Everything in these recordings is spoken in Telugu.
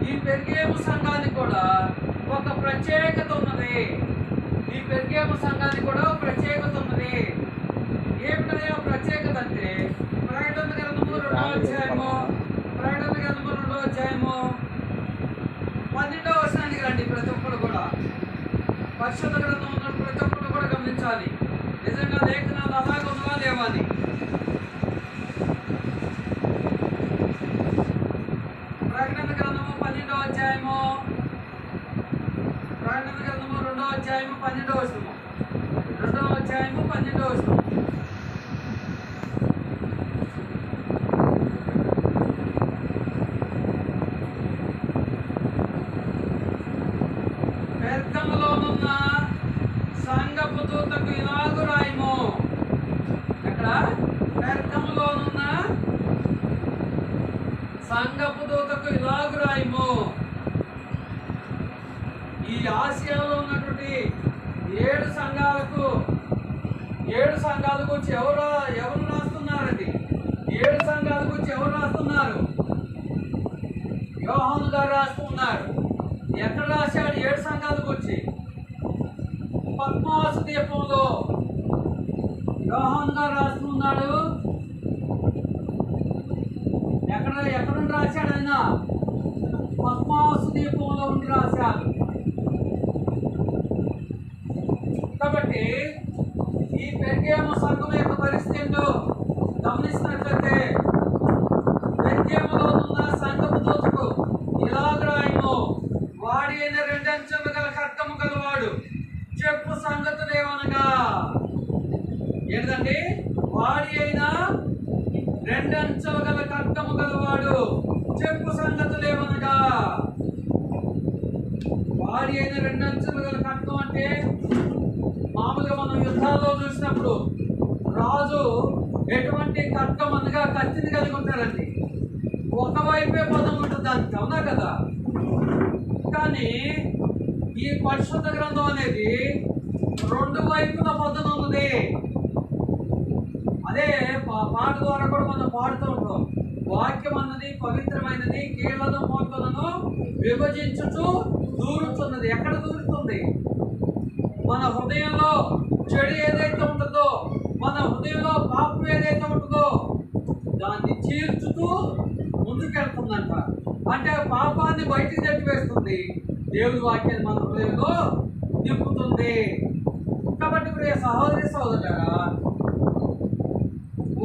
ఈ పెర్గేము సంఘానికి కూడా ఒక ప్రత్యేకత ఉన్నది. ఈ పెర్గేము సంఘానికి కూడా ఒక ప్రత్యేకత ఉన్నది. ఏమిటనే ఆ ప్రత్యేకత అంటే ప్రకటన గ్రంథము 2వ అధ్యాయము 12వ వచనానికి రండి. ప్రతి ఒక్కరు కూడా పరిశుద్ధ గ్రంథం ఉన్న ప్రతి ఒక్కరు కూడా గమనించాలి. నిజంగా లేఖనాలు అలాగే ఉన్నవా లేవా అని. ప్రకటన గ్రంథము 12వ అధ్యాయము 2వ అధ్యాయము 12వ వచనము 2వ అధ్యాయము 12వ వచనము. పెర్గములోనున్న సంఘపు దూతకు ఇలాగు రాయము. ఎక్కడ? పెర్గములోనున్న సంఘపు దూతకు ఇలాగు రాయము. ఈ ఆసియాలో ఉన్నటువంటి 7 సంఘాలకు వచ్చి ఎవరు రాస్తున్నారండి? 7 సంఘాలకు వచ్చి ఎవరు రాస్తున్నారు? యోహాను గారు రాస్తున్నారు. ఎక్కడ రాశాడు? 7 సంఘాలకు వచ్చి పద్మాసు ద్వీపంలో యోహాను గారు రాస్తున్నాడు. ఎక్కడ రాశాడు ఆయన? పద్మాసు ద్వీపంలో ఉండి రాశాడు. కాబట్టి ఈ పెర్గేము సంఘం యొక్క పరిస్థితి ఏంటో గమనించినట్లయితే పెర్గేములో ఉన్న సంఘపు దూతకు ఇలాగ రాయము. వాడి అయిన 2 అంచెలు గల ఖడ్గము గలవాడు చెప్పు సంగతులేమనగా. ఏంటండి? వాడి అయిన 2 అంచెలు గల ఖడ్గము గలవాడు చెప్పు సంగతులేమనగా. వాడి అయిన 2 అంచెలు గల ఖడ్గం అంటే మామూలుగా మనం యుద్ధాల్లో చూసినప్పుడు రాజు ఎటువంటి ఖడ్గం అనగా కత్తిని కలిగి ఉంటారండి. ఒకవైపే పదం ఉంటుంది దానికి, అవునా కదా? కానీ ఈ పరిశుద్ధ గ్రంథం అనేది 2 వైపుల పదం ఉన్నది. అదే పాట ద్వారా కూడా మనం పాడుతూ ఉంటాం. వాక్యం అన్నది పవిత్రమైనది, కీళ్ళను మోకలను విభజించుచు దూరుతున్నది. ఎక్కడ దూరుతుంది? మన హృదయంలో చెడు ఏదైతే ఉంటుందో, మన హృదయంలో పాపం ఏదైతే ఉంటుందో దాన్ని చీల్చుతూ ముందుకెళ్తుందంట. అంటే పాపాన్ని బయటికి నెట్టివేస్తుంది, దేవుడి వాక్యాన్ని మన హృదయంలో నింపుతుంది. కాబట్టి ప్రియ సహోదరి సహోదరులారా,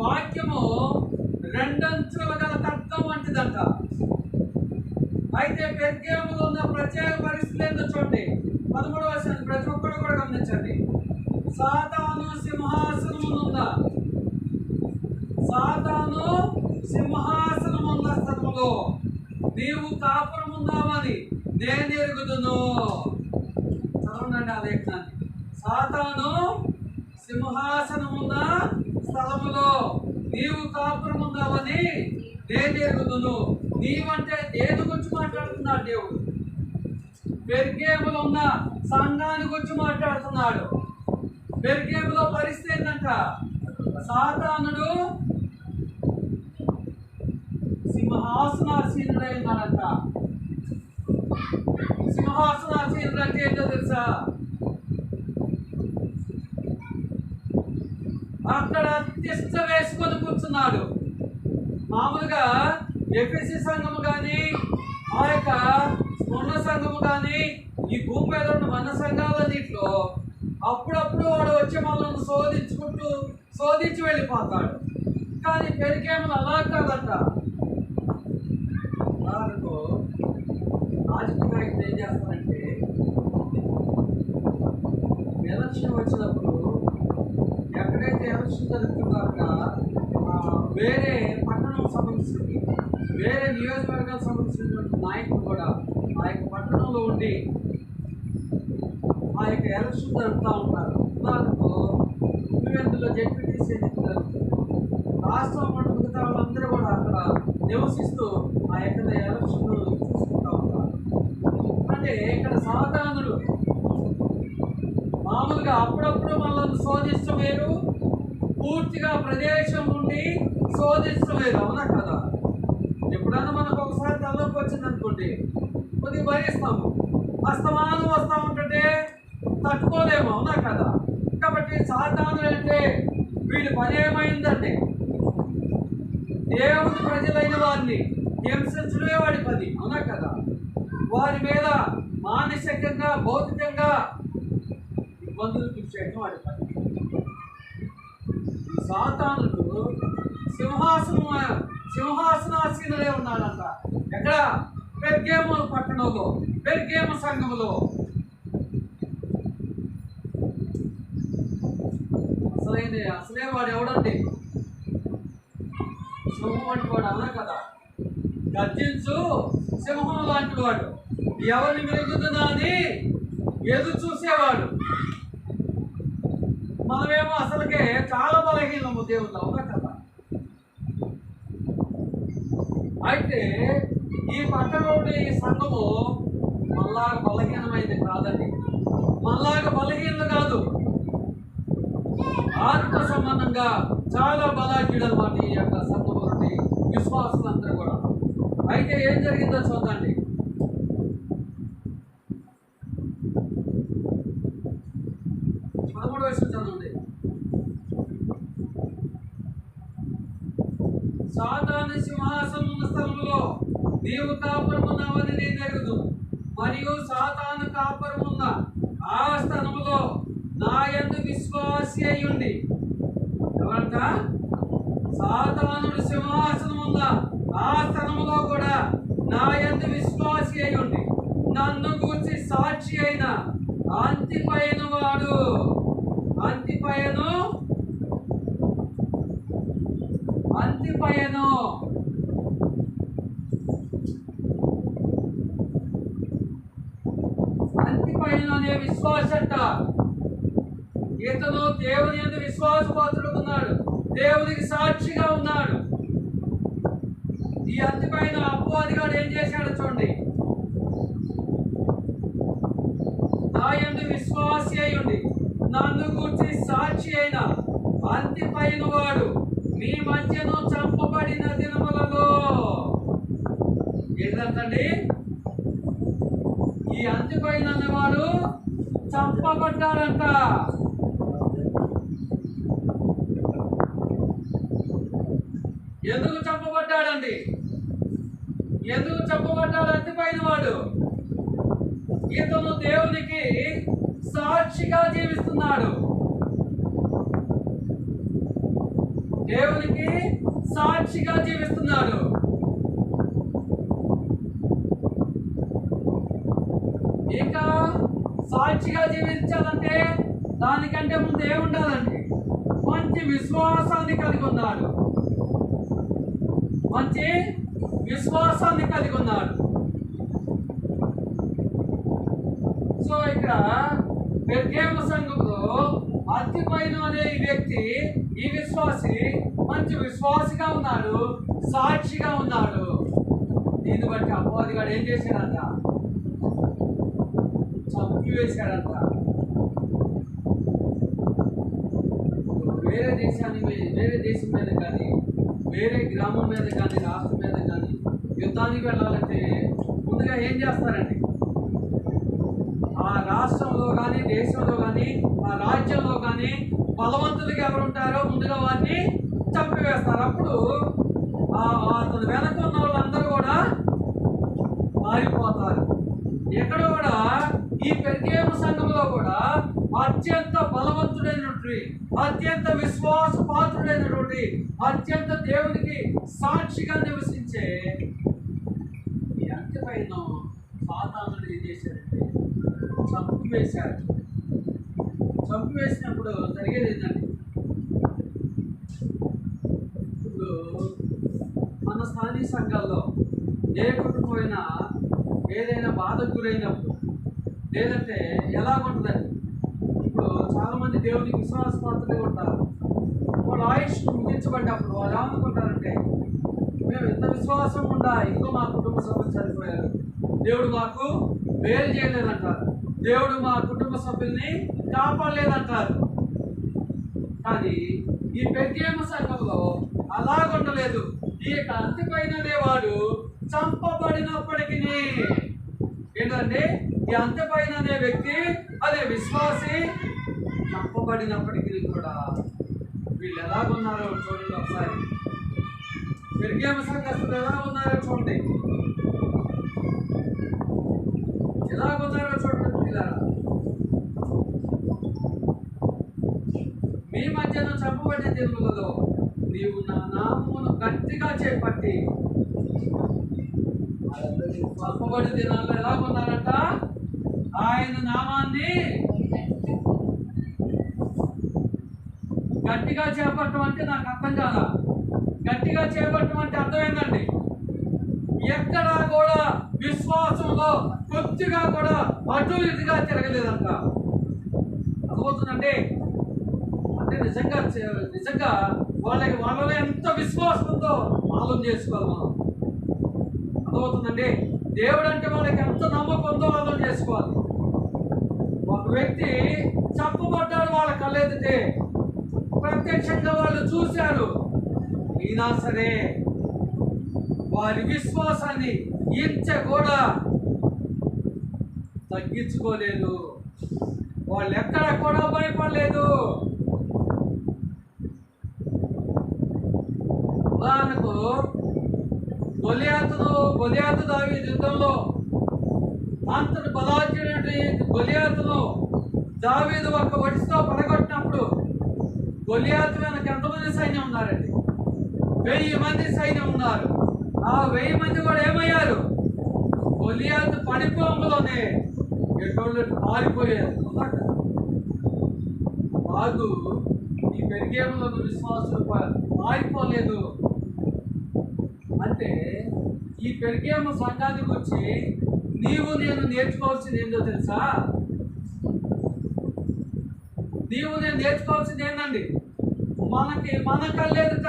వాక్యము 2 అంచుల గల ఖడ్గం వంటిదంట. అయితే పెర్గేములో ఉన్న ప్రత్యేక పరిస్థితులు ఏంటో చూడండి. 13వ వచనం ప్రతి ఒక్కరు కూడా గమనించండి. సాతాను సింహాసనమునున్న స్థలములో నీవు కాపురమున్నావని నేను ఎరుగుదును. చదవండి ఆ లేఖనాన్ని. సాతాను సింహాసనమున్న స్థలములో నీవు కాపురమున్నావని నేను ఎరుగుదును. నీవంటే దేని గురించి మాట్లాడుతున్నాడు దేవుడు? పెర్గేములో ఉన్న సంఘాన్ని గురించి మాట్లాడుతున్నాడు. పెర్గేములో పరిస్థితి ఏంటంట? సాతానుడు సింహాసనాసీనుడై ఉన్నాడంట. సింహాసనాసీనుడు అంటే ఏంటో తెలుసా? అక్కడ తిష్ట వేసుకొని కూర్చున్నాడు. మామూలుగా ఎఫెసీ సంఘము కానీ, ఆ యొక్క స్మరణ సంఘము కానీ, ఈ భూమి మీద ఉన్న మన సంఘాలన్నింటిలో అప్పుడప్పుడు వాడు వచ్చి మనల్ని శోధించి వెళ్ళిపోతాడు. కానీ పెరిగేమో అలా కాదంట. ఉదాహరణకు రాజకీయ నాయకులు ఏం చేస్తారంటే, ఎలక్షన్ వచ్చినప్పుడు ఎక్కడైతే ఎలక్షన్ జరుగుతున్నారో వేరే పట్టణం సంబంధించిన వేరే నియోజకవర్గాలకు సంబంధించినటువంటి నాయకులు కూడా ఆ యొక్క పట్టణంలో ఉండి ఆ యొక్క ఎలక్షన్ జరుపుతూ ఉంటారు. ఉదాహరణకు పులివెందులో జెడ్పీటీసీ ఎన్నికలు రాష్ట్రం మిగతా వాళ్ళందరూ కూడా అక్కడ నివసిస్తూ ఆ యొక్క ఎలక్షన్ చూసుకుంటూ ఉంటారు. అంటే ఇక్కడ సాధారణులు మామూలుగా అప్పుడప్పుడు మనల్ని శోధించడం వేరు, పూర్తిగా ప్రదేశం నుండి శోధించడం వేరు, అవునా కదా? ఎప్పుడన్నా మనకు ఒకసారి తలనొప్పి వచ్చింది అనుకోండి, కొద్దిగా భరిస్తాము. అస్తమానం వస్తూ ఉంటుంటే తట్టుకోలేము, అవునా కదా? కాబట్టి సాతాను అంటే వీడి పని ఏమైందండి? దేవుని ప్రజలైన వారిని హింసించడమే వాడి పని, అవునా కదా? వారి మీద మానసికంగా భౌతికంగా ఇబ్బందులు తీర్చేయడం వాడి పని. సాతానుడు సింహాసనాసీనులే ఉన్నాడంట. ఎక్కడ? పెర్గేము పట్టణంలో, పెర్గేము సంఘములో. అసలే వాడు ఎవడండి? సింహం వంటి వాడు, అవునా కదా? గర్జించు సింహం లాంటి వాడు, ఎవరిని మెరుగుతుందా అని ఎదురు చూసేవాడు. మనమేమో అసలుకే చాలా బలహీనము దేవుడు, అవునా కదా? అయితే ఈ పట్టణంలో ఈ సంఘము మనలాగా బలహీనమైంది కాదండి. మనలాగా బలహీనలు కాదు, ఆత్మ సంబంధంగా చాలా బలాఢ్యుడు అన్నమాట ఈ యొక్క సంఘంలోని విశ్వాసులందరూ కూడా. అయితే ఏం జరిగిందో చూడండి. 13వ వచనం చదవండి. సాతాను సింహాసనం ఉన్న స్థలంలో నీవు కాపురమున్నావని నేను ఎరుగుదు, మరియు సాతాను కాపురమున్న ఆ స్థలములో నా యందు విశ్వాసి అయ్యుండి. ఎవరంట? సాతానుడు సింహాసనం ఉన్న ఆ స్థలములో కూడా నా యందు విశ్వాసి అయ్యుండి నన్ను గూర్చి సాక్షి అయిన అంతిపయను వాడు. అంతిపయను అనే విశ్వాసంట. ఇతను దేవుని యందు విశ్వాసపాత్రుడు ఉన్నాడు, దేవునికి సాక్షిగా ఉన్నాడు. ఈ అంతిపైన అపవాదిగాడు ఏం చేశాడు చూడండి. నా యందు విశ్వాసి అయ్యుండి నన్ను గూర్చి సాక్షి అయిన అంతిపైన వాడు మీ మధ్యను చంపబడిన దినములలో. ఏంటండి? ఈ అంతిపైన వాడు చంపబడ్డాడంట. ఎందుకు చంపబడ్డాడండి? ఎందుకు చంపబడ్డాడు అంతిపైన వాడు? ఇతను దేవునికి సాక్షిగా జీవిస్తున్నాడు. దేవునికి సాక్షిగా జీవిస్తున్నాడు. ఇంకా సాక్షిగా జీవించాలంటే దానికంటే ముందు ఏముండాలండి? మంచి విశ్వాసాన్ని కలిగి ఉన్నాడు. మంచి విశ్వాసాన్ని కలిగి ఉన్నాడు. సో ఇక్కడ పెర్గేము సంఘంలో అంతిపైన అనే ఈ వ్యక్తి, ఈ విశ్వాసి మంచి విశ్వాసిగా ఉన్నాడు, సాక్షిగా ఉన్నాడు. దీన్ని బట్టి అపవాదిగాడు ఏం చేశాడంట? చంపివేశాడంట. వేరే దేశం మీద కానీ, వేరే గ్రామం మీద కానీ, రాష్ట్రం మీద కానీ యుద్ధానికి వెళ్ళాలంటే ముందుగా ఏం చేస్తారండి? ఆ రాష్ట్రంలో కానీ, దేశంలో కానీ, ఆ రాజ్యంలో కానీ బలవంతులుగా ఎవరు ఉంటారో ముందుగా వారిని చంపివేస్తారు. అప్పుడు అతను వెనక ఉన్న వాళ్ళందరూ కూడా మారిపోతారు. ఎక్కడ కూడా ఈ పెర్గేము సంఘంలో కూడా అత్యంత బలవంతుడైనటువంటి, అత్యంత విశ్వాసపాత్రుడైనటువంటి, అత్యంత దేవునికి సాక్షిగా నివసించే ఈ అంతిపైన సాతానుడు ఏం చేశారంటే చంపివేశారు. చంపివేసినప్పుడు జరిగేది ఏంటంటే, ఇప్పుడు మన స్థానిక సంఘాల్లో ఏ కుటుంబమైనా ఏదైనా బాధకు గురైనప్పుడు, లేదంటే ఎలాగుంటుందండి? ఇప్పుడు చాలామంది దేవునికి విశ్వాసపాత్రులే ఉంటారు. వాళ్ళు ఆయుష్ ముగించబడ్డప్పుడు వాళ్ళు ఏమనుకుంటారంటే, మేము ఎంత విశ్వాసం ఉండా ఇంకో మా కుటుంబ సభ్యులు చనిపోయారు, దేవుడు మాకు మేలు చేయలేదంటారు, దేవుడు మా కుటుంబ సభ్యుల్ని కాపాడలేదంటారు. కానీ ఈ పెర్గేము సంఘంలో అలాగుండలేదు. ఈ యొక్క అంతపైననే వాడు చంపబడినప్పటికీ ఏంటంటే ఈ అంతపైన అనే వ్యక్తి అదే విశ్వాసి చంపబడినప్పటికీ కూడా వీళ్ళు ఎలాగున్నారో చూడండి ఒకసారి. పెరిగేమ సంఘస్థులు ఎలా ఉన్నారో చూడండి, ఎలాగున్నారో చూడండి పిల్లరా. మీ మధ్యన చంపబడిన దినములలో నీవు నా నామమును గట్టిగా చేపట్టి, చంపబడిన దినాల్లో ఎలా ఉన్నారంట? ఆయన నామాన్ని గట్టిగా చేపట్టడం అంటే నాకు అర్థం కాదా? గట్టిగా చేపట్టడం అంటే అర్థం ఏంటండి? ఎక్కడా కూడా విశ్వాసంలో కొద్దిగా కూడా అటు ఇటుగా తిరగలేదంట. అర్థమవుతుందండి? అంటే నిజంగా వాళ్ళలో ఎంత విశ్వాసం ఉందో ఆలోచన చేసుకోవాలి మనం. అర్థమవుతుందండి? దేవుడు అంటే వాళ్ళకి ఎంత నమ్మకం ఉందో ఆలోచన చేసుకోవాలి. ఒక వ్యక్తి చంపబడ్డాడు వాళ్ళ కళ్ళెత్తితే, ప్రత్యక్షంగా వాళ్ళు చూశారు. అయినా సరే వారి విశ్వాసాన్ని ఇంత కూడా తగ్గించుకోలేదు. వాళ్ళు ఎక్కడ కూడా భయపడలేదు. ఉదాహరణకు గొలియాతు దావీదు యుద్ధంలో అంతటి బలాఢ్యుడైన గొలియాతును దావీదు ఒక వడితో పడగొట్టినప్పుడు గొలియాతు వెనక ఎంతమంది సైన్యం ఉన్నారండి? 1000 మంది సైన్యం ఉన్నారు. ఆ 1000 మంది కూడా ఏమయ్యారు? గొలియాతు పడిపోంలోనే ఎటువంటి పారిపోయారు. కాదు, ఈ పెరిగేములో విశ్వాసులు పారిపోలేదు. అంటే ఈ పెరిగేము సంఘాన్ని గురించి నీవు నేను నేర్చుకోవాల్సింది ఏంటో తెలుసా? నీవు నేను నేర్చుకోవాల్సింది ఏంటండి? మన కళ్ళెదుట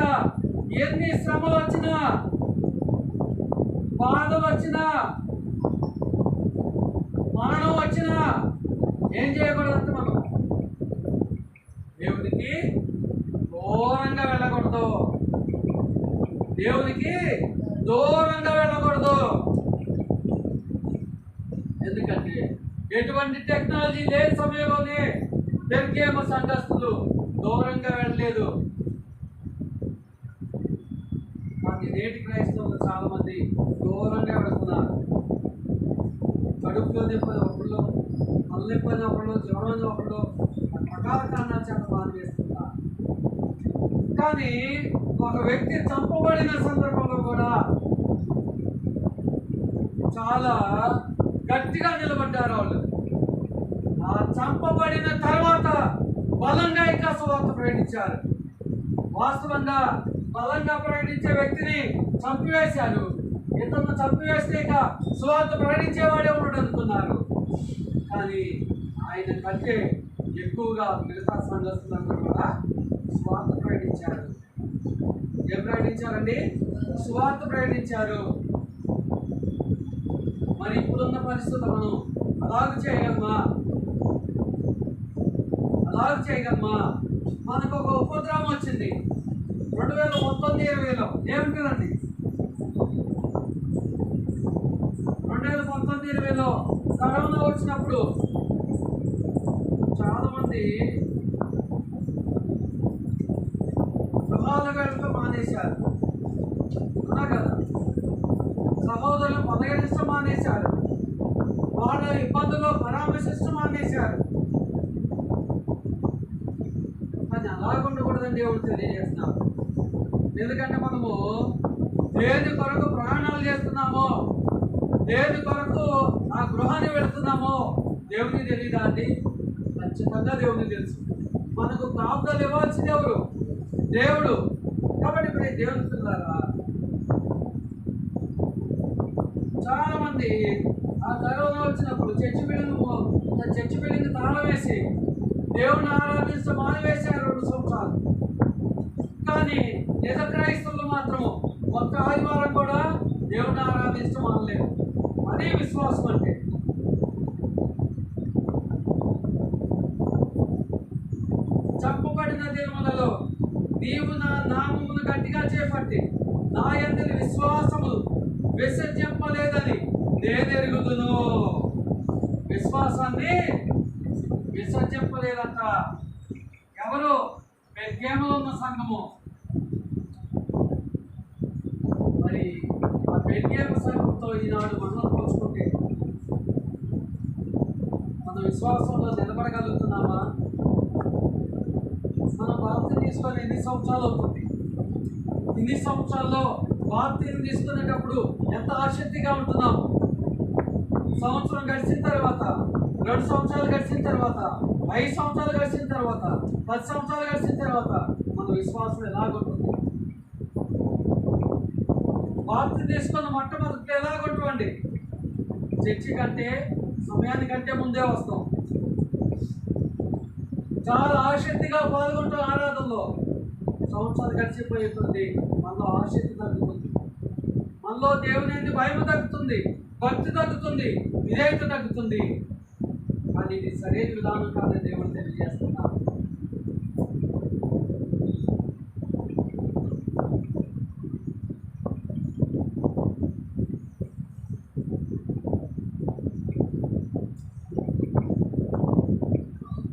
ఎన్ని శ్రమలు వచ్చినా, బాధలు వచ్చినా, మరణం వచ్చినా ఏం చేయకూడదంటే మనం దేవునికి దూరంగా వెళ్ళకూడదు. దేవునికి దూరంగా వెళ్ళకూడదు. ఎందుకంటే ఎటువంటి టెక్నాలజీ లేని సమయంలోనే పెరిగేమ సంఘస్థులు దూరంగా వెళ్ళలేదు. కానీ నేటి క్రైస్తవులు చాలా మంది దూరంగా వెళ్తున్నారు. కడుపులో నింపని ఒకళ్ళు, తలనింపని ఒకళ్ళు, జ్వరం ఒకళ్ళు, రకరకాల కారణాలు చేత మానేస్తున్నారు. కానీ ఒక వ్యక్తి చంపబడిన సందర్భంలో కూడా చాలా గట్టిగా నిలబడ్డారు వాళ్ళు. ఆ చంపబడిన తర్వాత బలంగా ఇంకా సువార్త ప్రకటించారు. వాస్తవంగా బలంగా ప్రకటించే వ్యక్తిని చంపివేశారు. ఇతను చంపివేస్తే ఇక సువార్త ప్రకటించేవాడే ఉండడు అనుకున్నారు. కానీ ఆయన కంటే ఎక్కువగా మిగతా సంఘస్థులందరూ కూడా సువార్త ప్రకటించారు. ఏం ప్రకటించారండి? సువార్త ప్రకటించారు. మరి ఇప్పుడున్న పరిస్థితులు మనం అలాగ చేయగలమా? మనకు ఒక ఉపద్రవం వచ్చింది 2019-20లో. ఏమిటండి? 2019-20లో కరోనా వచ్చినప్పుడు చాలా మంది గృహాలకు వెళ్ళటం మానేశారు. అవునా కదా? సహోదరులు పదగలించడం మానేశారు. వాళ్ళ ఇబ్బందుల్లో పరామర్శించడం మానేశారు. అది అలాగుండకూడదని దేవుడు తెలియజేస్తున్నాం. ఎందుకంటే మనము దేని కొరకు ప్రయాణాలు చేస్తున్నామో, దేని కొరకు ఆ గృహాన్ని వెళుతున్నామో దేవునికి తెలియదా అండి? ఖచ్చితంగా దేవునికి తెలుసు. మనకు కాపుదలు ఇవ్వాల్సింది ఎవరు? దేవుడు. కాబట్టి ఇప్పుడు దేవుని పిల్లలారా, చాలా మంది ఆ కరోనా వచ్చినప్పుడు చర్చి బిల్డింగ్ తాళం వేసి దేవుని ఆరాధించడం మానివేశారు 2 సంవత్సరాలు. కానీ నిజ క్రైస్తవులు మాత్రము ఒక్క ఆదివారం కూడా దేవుని ఆరాధించడం మానలేదు. అదే విశ్వాసం అంటే. చంపబడిన దినములలో నీవు నా నామమును గట్టిగా చేపట్టి నా యందు విశ్వాసము విసర్జింపలేదని నేనెరుగుదును. విశ్వాసాన్ని విసర్జింపలేదంట. ఎవరు? పెర్గేములో ఉన్న సంఘము. మరి ఆ పెర్గేము సంఘంతో ఈనాడు మనం పోల్చుకుంటే మన విశ్వాసంలో నిలబడగలుగుతున్నామా? మనం బాప్తిసం తీసుకొని ఎన్ని సంవత్సరాలు అవుతుంది? ఇన్ని సంవత్సరాల్లో బాప్తిసం తీసుకునేటప్పుడు ఎంత ఆసక్తిగా ఉంటున్నాము. సంవత్సరం గడిచిన తర్వాత, 2 సంవత్సరాలు గడిచిన తర్వాత, 5 సంవత్సరాలు గడిచిన తర్వాత, 10 సంవత్సరాలు గడిచిన తర్వాత మన విశ్వాసం ఎలాగుంటుంది? బాప్తిసం తీసుకున్న మొట్టమొదటి ఎలాగుంటుందండి? చర్చి కంటే సమయానికంటే ముందే వస్తాం. చాలా ఆసక్తిగా పాల్గొంటాం ఆరాధనలో. సంవత్సరాలు గడిచిపోతుంది, మనలో ఆసక్తి తగ్గుతుంది, మనలో దేవుని భయం తగ్గుతుంది, భక్తి తగ్గుతుంది, విధేయత తగ్గుతుంది. కానీ ఇది సరైన విధానం కాదని దేవుడు తెలియజేస్తున్నారు.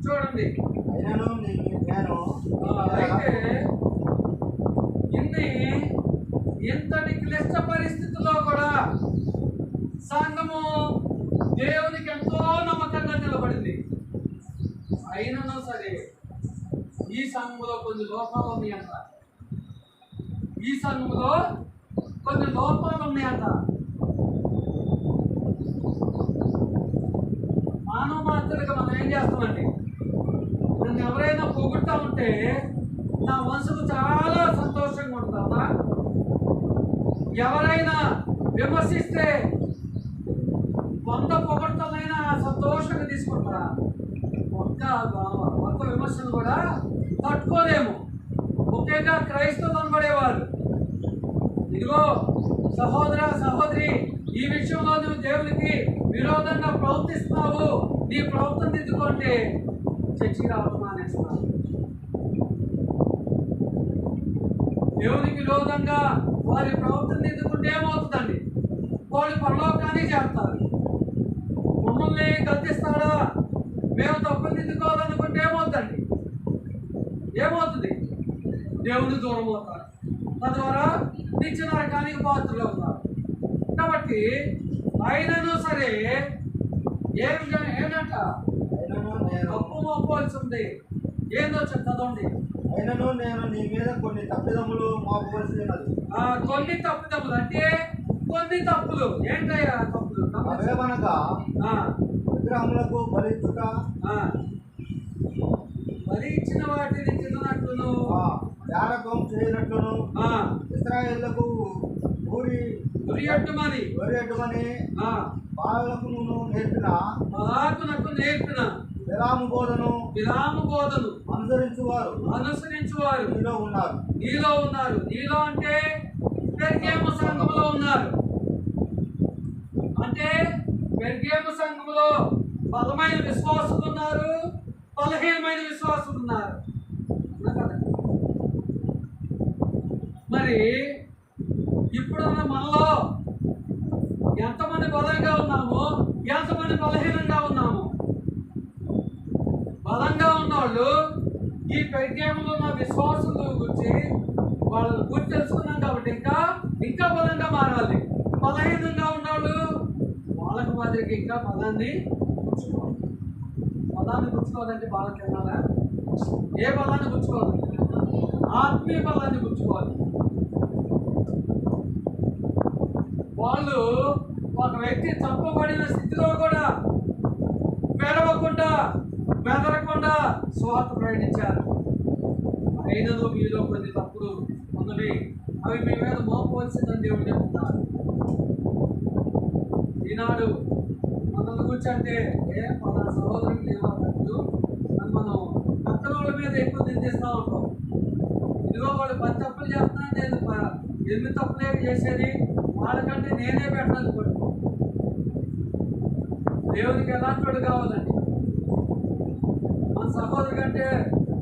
చూడండి, అయితే ఇంతటి క్లిష్ట పరిస్థితుల్లో కూడా సంఘము దేవునికి ఎంతో నమ్మకంగా నిలబడింది. అయినను సరే ఈ సంఘములో కొన్ని లోపాలు ఉన్నాయంట. ఈ సంఘములో కొన్ని లోపాలు ఉన్నాయంట. మానవ మాత్రగా మనం ఏం చేస్తామండి? నన్ను ఎవరైనా పొగుడుతూ ఉంటే నా మనసుకు చాలా సంతోషంగా ఉంటుందా? ఎవరైనా విమర్శిస్తే 100 పొగడ్తలైనా సంతోషంగా తీసుకుంటారా? ఒక్క విమర్శను కూడా తట్టుకోలేము. ముఖ్యంగా క్రైస్తవులు అనబడేవారు. ఇదిగో సహోదర సహోదరి, ఈ విషయంలో నువ్వు దేవునికి విరోధంగా ప్రవర్తిస్తున్నావు, నీ ప్రవర్తన దిద్దుకుంటే చర్చికి రావడం మానేస్తున్నావు. దేవునికి విరోధంగా వారి ప్రవర్తన దిద్దుకుంటే ఏమవుతుందండి? వాళ్ళు పరలోకాన్ని చేస్తారు. మమ్మల్ని గద్దిస్తాడా? మేము తప్పులు దిద్దుకోవాలనుకుంటే ఏమవుతుందండి? ఏమవుతుంది? దేవుని దూరం అవుతారు, తద్వారా నిత్య నరకానికి పాత్రలు అవుతారు. కాబట్టి అయినను సరే ఏంటంట? తప్పు మోపవలసింది ఏందో చదవండి. అయినను నేను నీ మీద కొన్ని తప్పిదములు మోపవలసినది. కొన్ని తప్పిదములు అంటే కొన్ని తప్పులు ఏంటయ్యా? తప్పులు అవేమనగా విగ్రహములకు బలిచ్చుట, బలి ఇచ్చిన వాటిని తిన్నట్లును, యారకం చేయనట్లును, ఇశ్రాయేలులకు ఉరియట్టుమని బాలకును నేర్పిన బిలాము బోధను అనుసరించువారు నీలో ఉన్నారు. నీలో అంటే పెర్గేము సంఘములో ఉన్నారు. అంటే పెర్గేము సంఘములో బలమైన విశ్వాసులు ఉన్నారు, బలహీనమైన విశ్వాసులు ఉన్నారు. మరి ఇప్పుడున్న మనలో ఎంతమంది బలంగా ఉన్నామో, ఎంతమంది బలహీనంగా ఉన్నాము? బలంగా ఉన్నవాళ్ళు ఈ పెర్గేములో ఉన్న విశ్వాసుల గురించి వాళ్ళని గుర్తు తెలుసుకున్నాం కాబట్టి ఇంకా బలంగా మారాలి. బలహీనంగా ఉన్నవాళ్ళు వాళ్ళకి మాదిరికి ఇంకా బలాన్ని గుర్చుకోవాలంటే బాగా తినాలా? ఏ బలాన్ని గుర్చుకోవాలి? ఆత్మీయ బలాన్ని గుర్చుకోవాలి. వాళ్ళు ఒక వ్యక్తి తప్పబడిన స్థితిలో కూడా బెదరకుండా స్వార్థ ప్రకటించారు. అయినను మీలో కొన్ని తప్పులు ఉన్నవి, అవి మీ మీద మోపవలసిందని దేవుడు చెప్తున్నారు. ఈనాడు మనల్ని గురించి అంటే మన సహోదరులు ఏమవుతారు, మనం పక్కన మీద ఎక్కువ నిందిస్తూ ఉంటాం. ఇదిగో వాడు 10 తప్పులు చేస్తున్నా, నేను 8 తప్పులే చేసేది, వాళ్ళకంటే నేనే బెటర్ అనుకోండి. దేవునికి ఎలాంటి వాడు కావాలండి? మన సహోదరు కంటే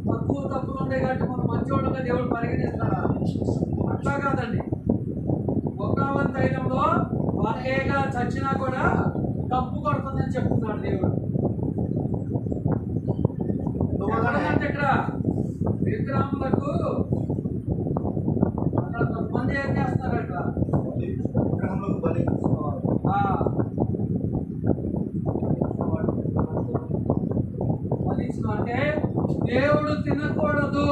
తక్కువ తప్పులు ఉండే కాబట్టి మనం మంచివాళ్ళుగా దేవుడు పరిగణిస్తాడా? అట్లా కాదండి. కర్మవన్ తైలంలో వాకేగా చచ్చినా కూడా కంపు కొడుతుందని చెప్తున్నాడు దేవుడు. ఎక్కడంటే ఇక్కడ విగ్రహములకు అక్కడ కొంతమంది ఏం చేస్తారట, విగ్రహములకు బలి ఇస్తున్నవారు. బలిచ్చిన అంటే దేవుడు తినకూడదు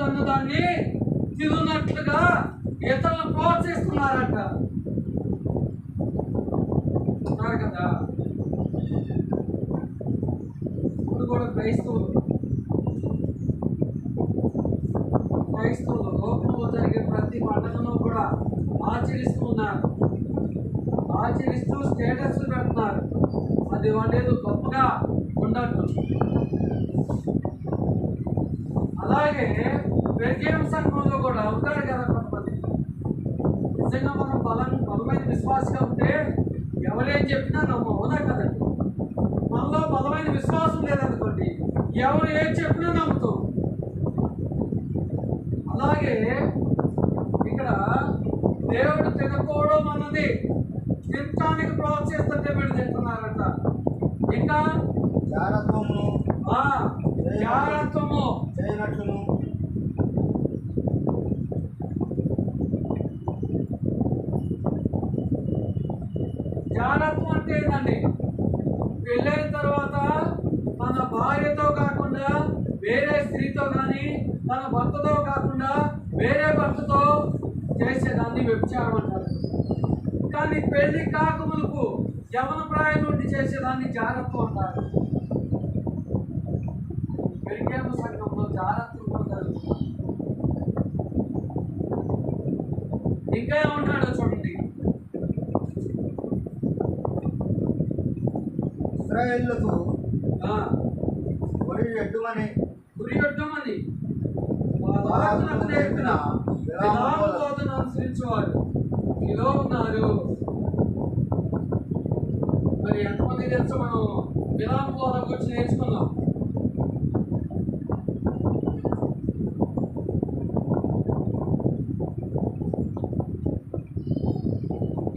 అన్న దాన్ని తిన్నట్లుగా ఇతరులను ప్రోత్సహిస్తున్నారట కదా. ఇప్పుడు కూడా క్రైస్తవులు లోకంలో జరిగే ప్రతి పండుగను కూడా ఆచరిస్తూ ఉన్నారు. ఆచరిస్తూ స్టేటస్ పెడుతున్నారు. అది వాళ్ళేదో గొప్పగా ఉండట్టు. అలాగే బెల్జియం సంఘంలో కూడా ఉంటారు కదా కొంతమంది. నిజంగా మనం బలమైన విశ్వాసంగా ఉంటే ఎవరేం చెప్పినా అవునా కదండి. మనలో బలమైన విశ్వాసం లేదనుకోండి, ఎవరు ఏం చెప్పినా నమ్ముతాం. అలాగే ఇక్కడ దేవుడు తినకపోవడం అన్నది తినటానికి ప్రోత్సహిస్తుంటే వీళ్ళు తింటున్నారట. ఇంకా జారత్వము చేయనట్లును జాగ్రత్త అంటే ఏంటండి, పెళ్ళైన తర్వాత మన భార్యతో కాకుండా వేరే స్త్రీతో కానీ, తన భర్తతో కాకుండా వేరే భర్తతో చేసేదాన్ని వ్యభిచారం అంటారు. కానీ పెళ్లి కాకములకు యవన ప్రాయం నుండి చేసేదాన్ని జాగ్రత్త అంటారు. పెరిగేమ సంఘంలో జాగ్రత్త ఉంటారు. ఇంకా ఏమంటాడో చూడండి. ఇశ్రాయేలులకు గురి ఎడ్డుమని నేర్పిన బోధన అనుసరించేవారు ఇలా ఉన్నారు. మరి ఎంతమంది తెలుసు మనం విలామ బోధన గురించి నేర్చుకున్నాం.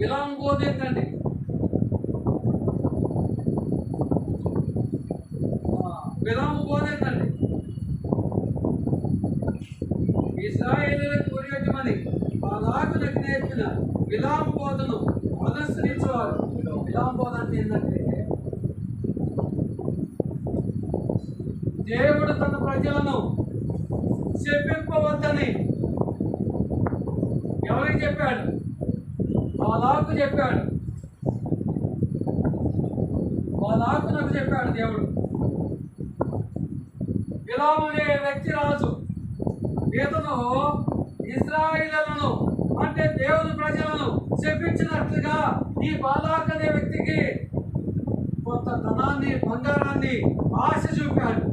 విలామ బోధ ఏంటండి? విలామ బోధ ఏంటండి? ఇశ్రాయేలులకు గురియమని బాలాకులకు నేర్పిన విలామ బోధను అనుసరించేవారు. విలామ బోధ అంటే ఏంటంటే, దేవుడు తన ప్రజలను శపింపవద్దని ఎవరికి చెప్పాడు? బాలాకు చెప్పాడు. బాలాకునకు చెప్పాడు దేవుడు. బిలాము అనే వ్యక్తి రాజు. ఇతను ఇశ్రాయేలులను అంటే దేవుని ప్రజలను శపించినట్లుగా ఈ బాలాక్ అనే వ్యక్తికి కొంత ధనాన్ని, బంగారాన్ని ఆశ చూపాడు.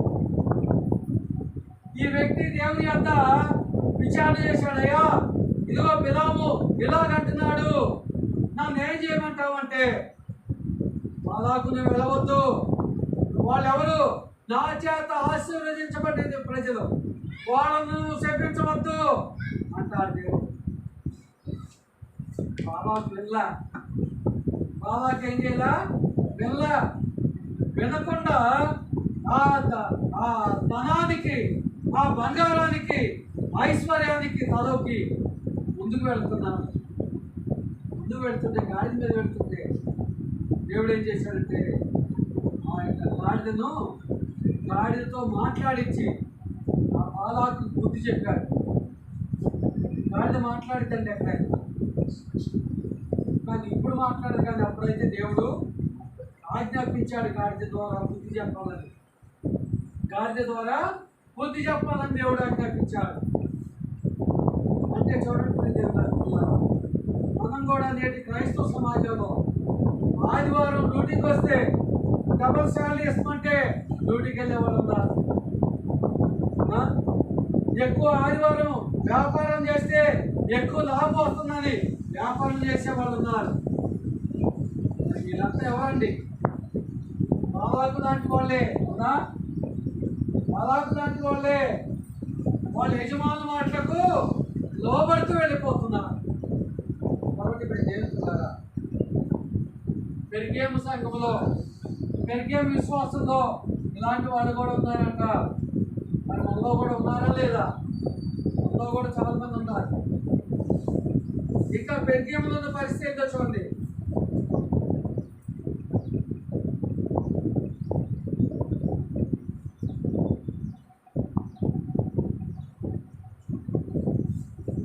ఈ వ్యక్తి దేవుని అంత విచారణ చేశాడయ్యా, ఇదిగో బిలాము ఇలాగంటున్నాడు, నన్ను ఏం చేయమంటావంటే, బాలాకుని వెళ్ళవద్దు, వాళ్ళెవరు నా చేత ఆశీర్వదించబడ్డది ప్రజలు, వాళ్ళను శపించవద్దు అంటాడు దేవుడు. బాలాకు బాలాకు ఏం చేయాల? వినకుండా ఆ ధనానికి, ఆ బంగారానికి, ఐశ్వర్యానికి తలకి ముందుకు వెళ్తున్నాను. ముందుకు వెళ్తుంటే, గాడి మీద వెళ్తుంటే దేవుడు ఏం చేశాడంటే, ఆ యొక్క గాడిదతో మాట్లాడించి ఆ బాలాకు బుద్ధి చెప్పాడు. గాడిద మాట్లాడిద్దండి ఎక్కడైనా, కానీ ఇప్పుడు మాట్లాడదు. కానీ అప్పుడైతే దేవుడు ఆజ్ఞాపించాడు గాడిద ద్వారా బుద్ధి చెప్పాలని. గాడిద ద్వారా బుద్ధి చెప్పాలని దేవుడు ఆజ్ఞాపించాడు. అంటే చూడండి దేవుడు, మనం కూడా నేటి క్రైస్తవ సమాజంలో ఆదివారం డ్యూటీకి వస్తే డబుల్ శాలరీ ఇస్తామంటే డ్యూటీకి వెళ్ళే వాళ్ళు ఉన్నారు. ఎక్కువ ఆదివారం వ్యాపారం చేస్తే ఎక్కువ లాభం వస్తుందని వ్యాపారం చేసే వాళ్ళు ఉన్నారు. వీళ్ళంతా ఎవరండి? బాలాకు లాంటి వాళ్ళే. అవునా? బాలాకు లాంటి వాళ్ళే. వాళ్ళ యజమానుల మాటలకు లోబడుతూ వెళ్ళిపోతున్నారు. కాబట్టి ఇప్పుడు దేవుతున్నారా పెరిగేము సంఘంలో, పెరిగేము విశ్వాసంలో ఇలాంటి వాళ్ళు కూడా ఉన్నారంట. మరి మనలో కూడా ఉన్నారా లేదా? మనలో కూడా చాలా మంది ఉన్నారు. ఇంకా పెరిగేములో ఉన్న పరిస్థితి ఏంటో చూడండి.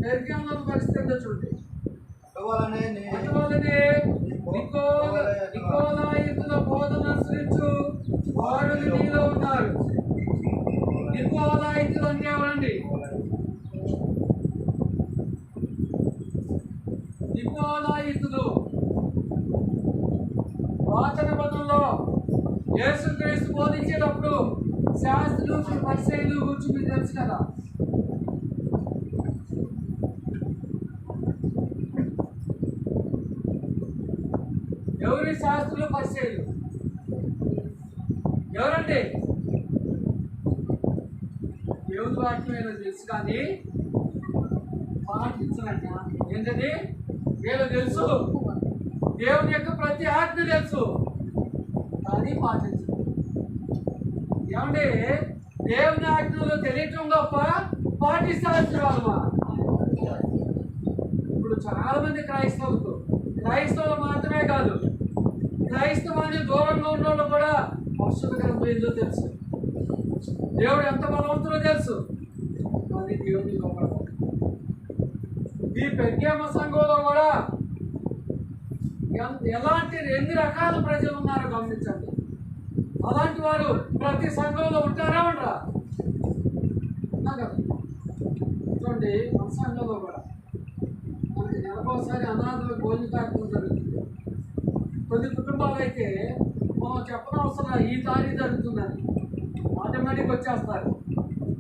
పెరిగేములో ఉన్న పరిస్థితి ఏంటో చూడండి. అటువలనే నికోలాయితుల బోధన అనుసరించు వారు నీలో ఉన్నారు. నికోలాయితులు అంటే ఎవరండి? నికోలాయితులు పాత నిబంధనలో యేసుక్రీస్తు బోధించేటప్పుడు శాస్త్రులు పరిసయ్యులు గురించి మీకు తెలుసు కదా. ఎవరి శాస్త్రులు పరిచయాలు? ఎవరండి? దేవుని వాక్యం ఏదో తెలుసు కానీ పాటించనంట. ఏంటది? వీళ్ళు తెలుసు, దేవుని యొక్క ప్రతి ఆజ్ఞ తెలుసు కానీ పాటించు. ఏమంటే దేవుని ఆజ్ఞలు తెలియటం గొప్ప, పాటిస్తాల్సిన వాళ్ళమా? ఇప్పుడు చాలా మంది క్రైస్తవులు మాత్రమే కాదు, క్రైస్తవాన్ని దూరంగా ఉన్న వాళ్ళు కూడా పరిశుద్ధ గ్రంథం ఏందో తెలుసు, దేవుడు ఎంత బలవంతుడో తెలుసు. అది దేవుని గొప్ప. ఈ పెద్దేమ సంఘంలో కూడా ఎలాంటి ఎన్ని రకాల ప్రజలు ఉన్నారో గమనించండి. అలాంటి వారు ప్రతి సంఘంలో ఉంటారా ఉండరా? ఉన్నా కదా. చూడండి, మన సంఘంలో కూడా మనకి నెలకోసారి అనాథులు భోజన కార్యక్రమం జరుగుతుంది. కొన్ని కుటుంబాలు అయితే మనం చెప్పనవసరం, ఈ తారీఖు జరుగుతుందని ఆటోమేటిక్ వచ్చేస్తారు.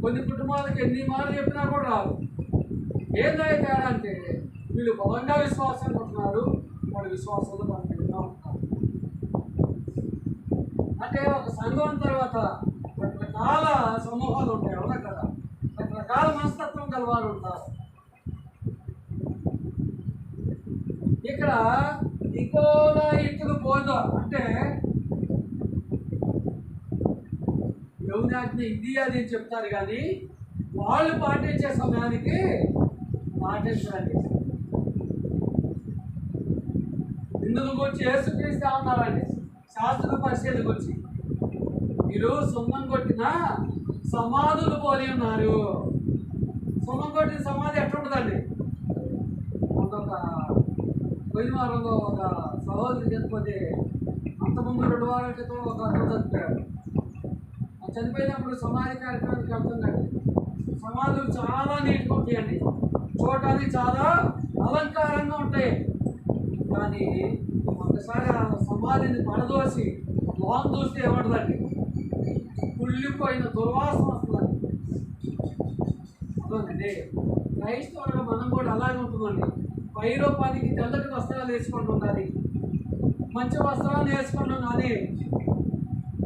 కొన్ని కుటుంబాలకు ఎన్ని మార్లు చెప్పినా కూడా రాదు. ఏందైతే తేడా అంటే వీళ్ళు బలంగా విశ్వాసం ఉంటున్నారు, వాళ్ళ విశ్వాసంలో బలంగా ఉంటున్నారు. అంటే ఒక సంఘం తర్వాత రకరకాల సమూహాలు ఉంటాయి, అవునా కదా. రకరకాల మనస్తత్వం గలవారు ఉంటారు. ఇక్కడ నికోలాయితులు బోధ అంటే దేవుని ఆజ్ఞ ఇది అది చెప్తారు కానీ వాళ్ళు పాటించే సమయానికి పాటించండి. ఇందుకు వచ్చి యేసుక్రీస్తు ఏమన్నారండి? శాస్త్ర పరిశీలనకు వచ్చి మీరు సున్నం కొట్టిన సమాధులు పోలి ఉన్నారు. సున్నం కొట్టిన సమాధి ఎట్లుంటుందండి? ఒక పోయిన వారంలో ఒక సహోదరు చనిపోతే అంతకుముందు 2 వారాల క్రితం ఒక అతను చనిపోయాడు. చనిపోయినప్పుడు సమాధి కార్యక్రమానికి వెళ్తుందండి. సమాధులు చాలా నీట్గా ఉంటాయండి, చూడటానికి చాలా అలంకారంగా ఉంటాయి. కానీ ఒకసారి ఆ సమాధిని పడదోసి లోన్ చూస్తే ఏమంటుందండి? కుళ్ళిపోయిన దుర్వాసన వస్తుందండి. అర్థండి. క్రైస్తవులుగా మనం కూడా అలాగే ఉంటుందండి. పైరూపానికి తెల్లటి వస్త్రాలు వేసుకుంటున్నది, మంచి వస్త్రాలు వేసుకుంటాం కానీ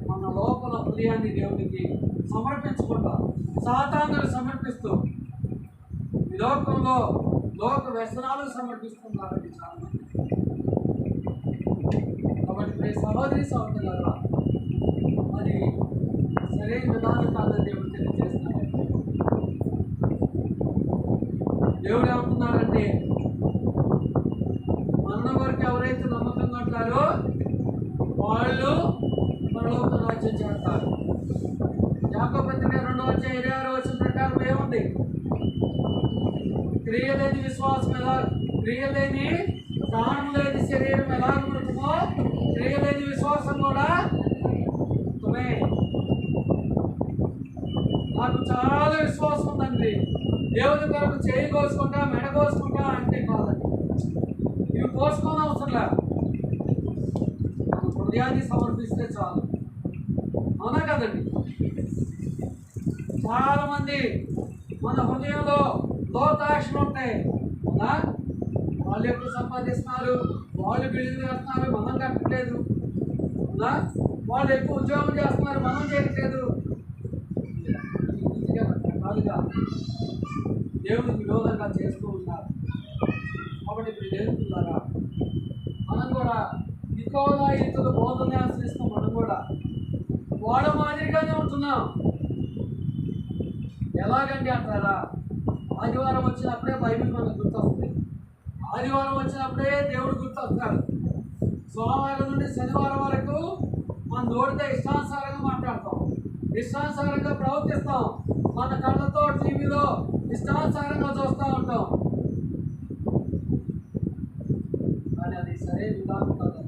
మన లోపల హృదయాన్ని దేవునికి సమర్పించుకుంటాం. సాతానులు సమర్పిస్తూ ఈ లోకంలో లోక వ్యసనాలు సమర్పిస్తున్నారండి చాలా మంది. కాబట్టి సహోదరి సహోదరులారా, అది సరైన విధానం కాదని దేవుడు తెలియజేస్తున్నారు. దేవుడు ఏమంటున్నారంటే మన వరకు ఎవరైతే నమ్మకంగా ఉంటారో వాళ్ళు పరలోక రాజ్యం చేస్తారు. యాకోబు పత్రిక 2:26 ప్రకారం ఏముంది? క్రియలేని విశ్వాసం ఎలా, క్రియలేని ప్రాణం లేని శరీరం ఎలా మృతమో క్రియలేని విశ్వాసం కూడా మృతమే. నాకు చాలా విశ్వాసం ఉందండి, దేవుని కొరకు చేయి కోసుకుంటా మెడ కోసుకుంటా అంటే కాదండి. ఇవి కోసుకోని అవసరం లేదు, మన హృదయాన్ని సమర్పిస్తే చాలు. అవునా కదండి. చాలా మంది మన హృదయంలో లోతాశలు ఉంటాయి. అవునా? వాళ్ళు ఎప్పుడు సంపాదిస్తున్నారు, వాళ్ళు బిల్డింగ్ చేస్తున్నారు, మనం కట్టట్లేదు. అవునా? వాళ్ళు ఎక్కువ ఉద్యోగం చేస్తున్నారు, మనం చేయట్లేదు. విధాలుగా దేవునికి విరోధంగా చేస్తూ ఉన్నారు. కాబట్టి ఇప్పుడు దేవుతున్నారా మనం కూడా ఎక్కువగా ఇతరుల బోధనే ఆశ్రయిస్తాం. మనం కూడా వాళ్ళ మాదిరిగానే ఉంటున్నాం. ఎలాగండి అంటారా, ఆదివారం వచ్చినప్పుడే బైబిల్ మనకు గుర్తొస్తుంది. ఆదివారం వచ్చినప్పుడే దేవుడు గుర్తొస్తాడు. సోమవారం నుండి శనివారం వరకు మన నోటితో ఇష్టానుసారంగా మాట్లాడతాం, ఇష్టానుసారంగా ప్రవర్తిస్తాం, మన కళ్ళతో టీవీలో ఇష్టానుసారంగా చూస్తూ ఉంటాం. కానీ అది సరైన విధానం కాదు.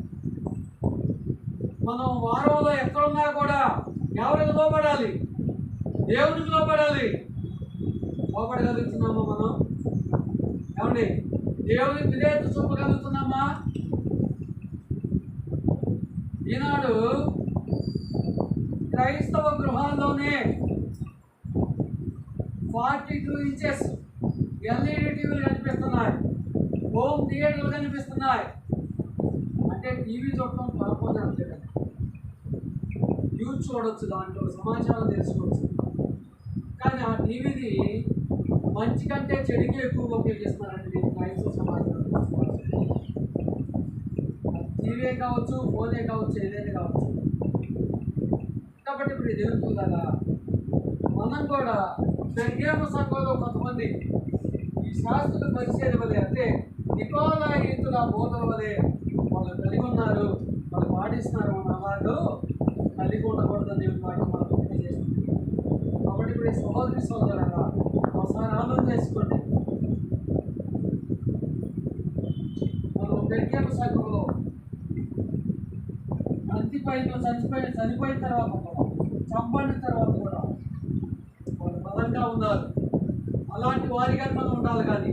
మనం వారంలో ఎక్కడున్నా కూడా ఎవరికి లోపడాలి? దేవునికి లోపడాలి. లోపడగలుగుతున్నామా మనం? ఏమండి, దేవునికి విధేయత చూపగలుగుతున్నామా? ఈనాడు క్రైస్తవ గృహాల్లోనే 42 ఇంచెస్ ఎల్ఈడి టీవీలు కనిపిస్తున్నాయి, హోమ్ థియేటర్లు కనిపిస్తున్నాయి. అంటే టీవీ చూడటం కాకపోతే అంతేకాదు, న్యూస్ చూడవచ్చు, దాంట్లో సమాచారం తెలుసుకోవచ్చు. కానీ ఆ టీవీని మంచి కంటే చెడుకే ఎక్కువగా ఉపయోగిస్తున్నారండి దీన్ని క్రైస్తవ సమాజంలో. టీవీ కావచ్చు, ఫోనే కావచ్చు, ఏదైనా కావచ్చు. కాబట్టి ఇప్పుడు ఎదుర్కొందా మనం కూడా సంఘేమ సంఘంలో కొంతమంది ఈ శాస్త్రుల పరిచయం వలె, అంటే నికోలాయితుల బోధన వలె వాళ్ళు కలిగి ఉన్నారు, వాళ్ళు పాటిస్తున్నారు. మన వాళ్ళు కలిగి ఉండకూడదని వాటిని మనం తెలియజేస్తుంది. కాబట్టి ఇప్పుడు ఈ సహోదరి సోదరులారా ఒకసారి ఆలోచన చేసుకోండి. మనం సంఘేమ సంఘంలో చనిపోయిన తర్వాత కూడా, చంపడిన తర్వాత కూడా వాళ్ళు బలంగా ఉన్నారు. అలాంటి వారిగా మనం ఉండాలి, కానీ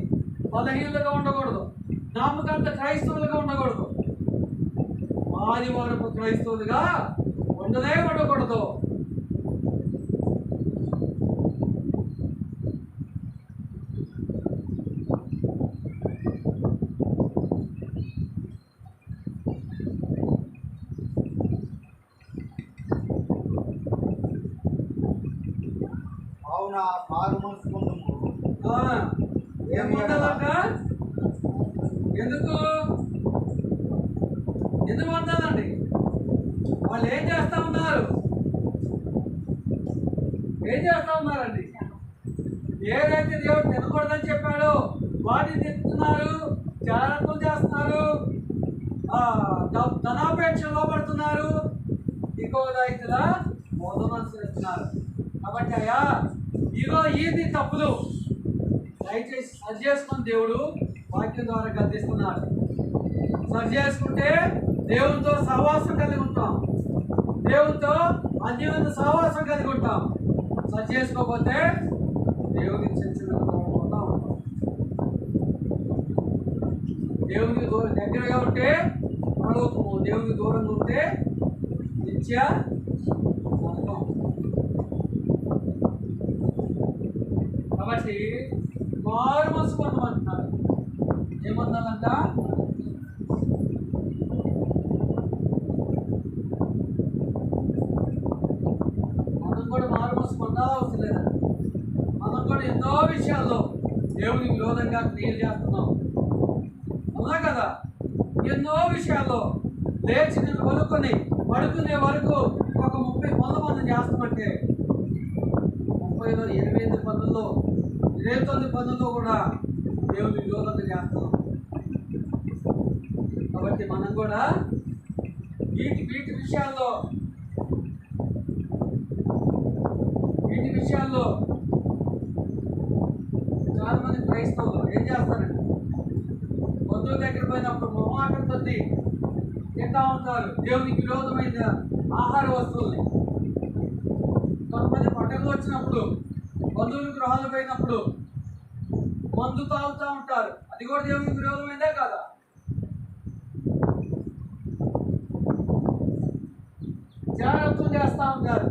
బలహీనలుగా ఉండకూడదు, నామకంత క్రైస్తవులుగా ఉండకూడదు, ఆదివారపు క్రైస్తవులుగా ఉండకూడదు. అవునా మారు మనసు పొందుము. ఏమంటారంట? ఎందుకు అంటారండి? వాళ్ళు ఏం చేస్తా ఉన్నారు? ఉన్నారండి? ఏదైతే దేవుడు తినకూడదని చెప్పాడో వాటిని తింటున్నారు, జాగ్రత్తలు చేస్తున్నారు, ధనాపేక్షలో పడుతున్నారు, ఇంకో రైతుల బోధన అనుసరిస్తున్నారు. కాబట్టి అయ్యా ఇగో ఇది తప్పులు, దయచేసి సరి చేసుకుని దేవుడు వాక్యం ద్వారా గద్దిస్తున్నాడు. సరి చేసుకుంటే దేవునితో సహవాసం కలిగి ఉంటాం, దేవునితో అన్యమైన సహవాసం కలిగి ఉంటాం. సరి చేసుకోకపోతే దేవుని చర్చపోతా ఉంటాం. దేవునికి దగ్గరగా ఉంటే పరలోకము, దేవునికి దూరంగా ఉంటే నిత్య నరకం. కాబట్టి మారు మనసు పొందమంటున్నారు. ఏమన్నారంట? మనం కూడా మారు మనసు పొందాలా అవసరం లేదండి. మనం కూడా ఎన్నో విషయాల్లో దేవునికి విరోధంగా క్రియలు చేస్తున్నాం, అవునా కదా? ఎన్నో విషయాల్లో లేచి నేను పడుకునే వరకు ఒక 30 పనులు మనం చేస్తామంటే 30లో 28 పనుల్లో 29 పనుల్లో కూడా దేవుని విరోధంగా చేస్తాం. కాబట్టి మనం కూడా వీటి విషయాల్లో చాలా మంది క్రైస్తవులు ఏం చేస్తారండి? బంధువుల దగ్గర పోయినప్పుడు మొహమాటంతో తింటా ఉంటారు దేవునికి విరోధమైన ఆహార వస్తువుల్ని. కొంతమంది పండుగలు వచ్చినప్పుడు, బంధువుల గృహాలు పోయినప్పుడు మందు తాగుతూ ఉంటారు. అది కూడా దేవునికి విరోధమైందే కదా? జాగ్రత్తలు చేస్తూ ఉంటారు,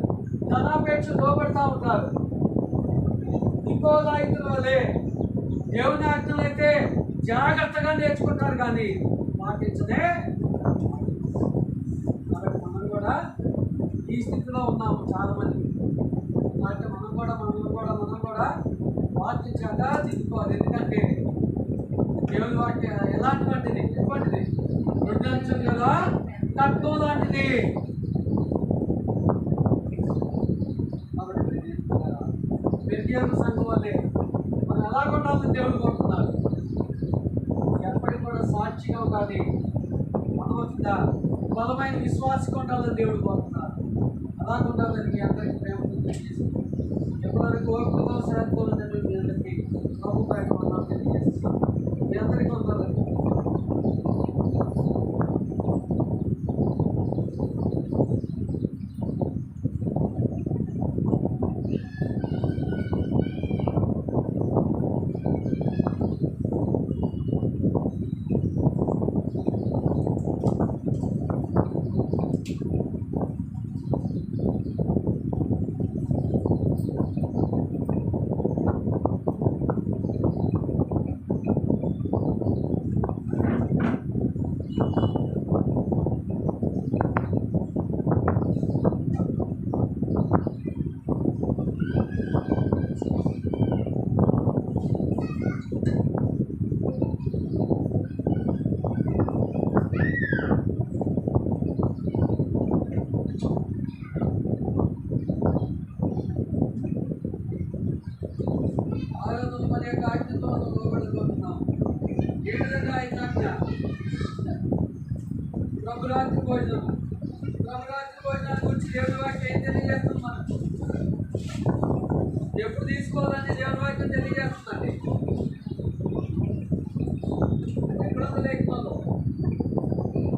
ధనాపేక్ష లోపడుతూ ఉంటారు. ఇంకో ఆజ్ఞలు వల్లే దేవుని ఆజ్ఞలు అయితే జాగ్రత్తగా నేర్చుకుంటారు, కానీ పాటించదే. కాబట్టి మనం కూడా ఈ స్థితిలో ఉన్నాము చాలా మంది. కాబట్టి మనం మనం కూడా వాక్య చేత దిద్దుకోవాలి. ఎందుకంటే దేవుని వాక్య ఎలాంటిది ఎటువంటిది రెండు అంచులు కదా ఖడ్గం లాంటిది. కాబట్టి వ్యక్తిగత సంఘం వల్లే మనం ఎలా ఉండాలని దేవుడు కోరుతున్నారు. ఎప్పటికి కూడా సాక్షిగా ఉండాలి, మనవచ్చుగా బలమైన విశ్వాసంగా ఉండాలని దేవుడు కోరుతున్నారు. అలా ఉండాలని మీ అందరికీ ప్రేమతో తెలియజేసి ఎప్పటివరకు ఓపికతో శ్రద్ధతో ఉన్నటువంటి మీ అందరికీ ప్రభు కార్యక్రమం తెలియజేస్తున్నాం. మీ అందరికీ ఉండాలని ఆరాధన మన యొక్క ఆజ్ఞతో మనం లోబడిపోతున్నాం. ఏ విధంగా అయితే ఆజ్ఞ ప్రభురాత్రి భోజనం భోజనాన్ని గురించి దేవుని వాక్యం ఏం తెలియజేస్తుంది మనకు? ఎప్పుడు తీసుకోవాలని దేవుని వాక్యం తెలియజేస్తుందండి. ఎప్పుడన్నా లేఖనంలో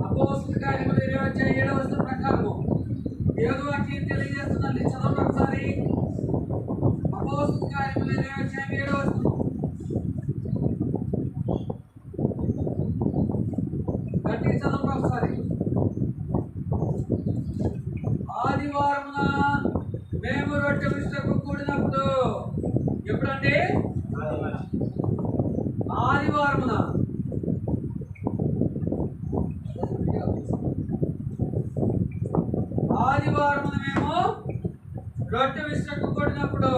అపోస్తల కార్యములు 27వ వచనం ప్రకారము దేవుని వాక్యం తెలియజేస్తుందండి. చదవండి ఒకసారి. అపోస్తల కార్యములు 27వ వచనం గట్టిగా చదవండి ఒకసారి. ఆదివారమున మేము రొట్టె విరుచుటకు కూడినప్పుడు, ఎప్పుడండి? ఆదివారమున. ఆదివారమున మేము రొట్టె విరుచుటకు కూడినప్పుడు